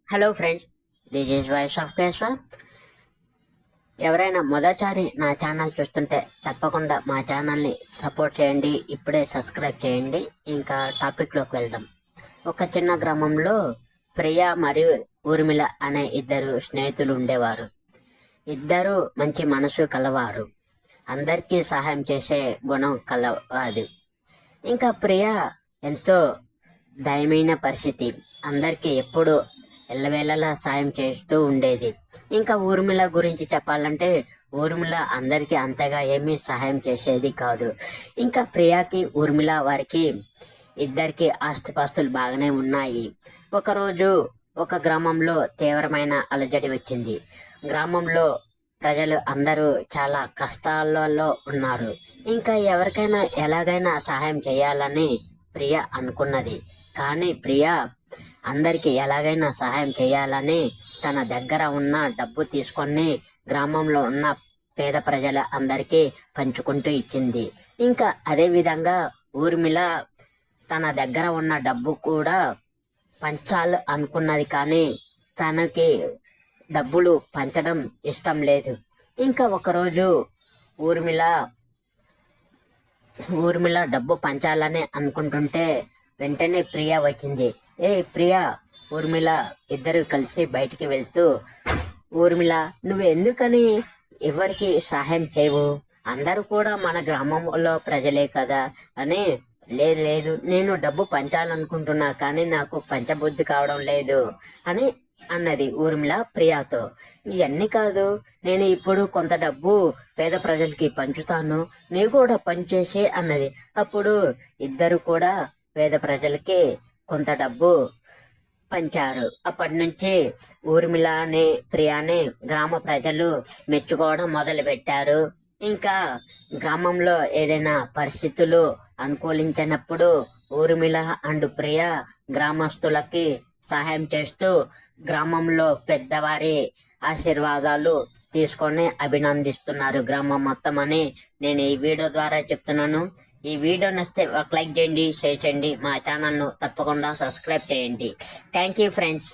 Hello friends, this is voice of Keshava. ఎవరైనా మొదటిసారి నా ఛానల్ చూస్తుంటే తప్పకుండా మా ఛానల్ని సపోర్ట్ చేయండి. ఇప్పుడే సబ్స్క్రైబ్ చేయండి. ఇంకా టాపిక్లోకి వెళ్దాం. ఒక చిన్న గ్రామంలో ప్రియ మరియు ఊర్మిళ అనే ఇద్దరు స్నేహితులు ఉండేవారు. ఇద్దరు మంచి మనసు కలవారు. అందరికీ సహాయం చేసే గుణం కలవాది. ఇంకా ప్రియ ఎంతో దయమైన పరిస్థితి. అందరికీ ఎప్పుడు ఎల్లవేళలా సాయం చేస్తూ ఉండేది. ఇంకా ఊర్మిళ గురించి చెప్పాలంటే ఊర్మిళ అందరికీ అంతగా ఏమీ సహాయం చేసేది కాదు. ఇంకా ప్రియాకి ఊర్మిళ వారికి ఇద్దరికి ఆస్తిపాస్తులు బాగానే ఉన్నాయి. ఒకరోజు ఒక గ్రామంలో తీవ్రమైన అలజడి వచ్చింది. గ్రామంలో ప్రజలు అందరూ చాలా కష్టాలలో ఉన్నారు. ఇంకా ఎవరికైనా ఎలాగైనా సహాయం చేయాలని ప్రియ అనుకున్నది. కానీ ప్రియ అందరికీ ఎలాగైనా సహాయం చేయాలని తన దగ్గర ఉన్న డబ్బు తీసుకొని గ్రామంలో ఉన్న పేద ప్రజల అందరికీ పంచుకుంటూ ఇచ్చింది. ఇంకా అదే విధంగా ఊర్మిళ తన దగ్గర ఉన్న డబ్బు కూడా పంచాలి అనుకున్నది. కానీ తనకి డబ్బులు పంచడం ఇష్టం లేదు. ఇంకా ఒకరోజు ఊర్మిళ డబ్బు పంచాలని అనుకుంటుంటే వెంటనే ప్రియ వచ్చింది. ప్రియా, ఊర్మిళ ఇద్దరు కలిసి బయటికి వెళ్తూ, ఊర్మిళ, నువ్వు ఎందుకని ఎవరికి సహాయం చేయవు? అందరూ కూడా మన గ్రామంలో ప్రజలే కదా అని. లేదు లేదు, నేను డబ్బు పంచాలనుకుంటున్నా కానీ నాకు పంచబుద్ధి కావడం లేదు అని అన్నది ఊర్మిళ ప్రియాతో. ఇవన్నీ కాదు, నేను ఇప్పుడు కొంత డబ్బు పేద ప్రజలకి పంచుతాను, నీవు కూడా పనిచేసి అన్నది. అప్పుడు ఇద్దరు కూడా పేద ప్రజలకి కొంత డబ్బు పంచారు. అప్పటి నుంచి ఊర్మిళని ప్రియాని గ్రామ ప్రజలు మెచ్చుకోవడం మొదలు పెట్టారు. ఇంకా గ్రామంలో ఏదైనా పరిస్థితులు అనుకూలించినప్పుడు ఊర్మిళ అండ్ ప్రియ గ్రామస్తులకి సహాయం చేస్తూ గ్రామంలో పెద్దవారి ఆశీర్వాదాలు తీసుకొని అభినందిస్తున్నారు గ్రామం మొత్తం అని నేను ఈ వీడియో ద్వారా చెప్తున్నాను. ఈ వీడియో నచ్చితే ఒక లైక్ చేయండి, షేర్ చేయండి, మా ఛానల్ను తప్పకుండా సబ్స్క్రైబ్ చేయండి. Thank you friends.